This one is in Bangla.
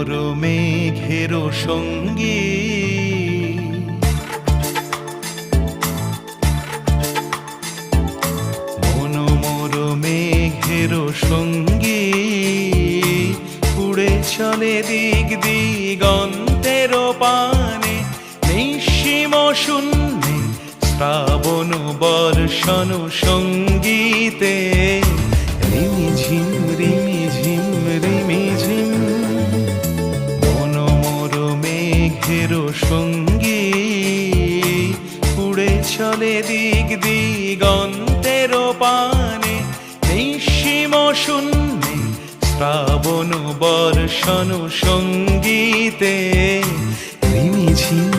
মোর মেঘের সঙ্গী, মন মোর মেঘের সঙ্গী, উড়ে চলে দিক দিগন্তের পানে, নিঃসীম শূন্যে শ্রাবণ বর্ষণ সঙ্গীতে, রিমিঝিম রিমিঝিম রিমিঝিম। মন মোর মেঘের সঙ্গী, উড়ে চলে দিক দিগন্তের পানে, নিঃসীম শূন্যে শ্রাবণ বর্ষণ সঙ্গীতে, রিমিঝিম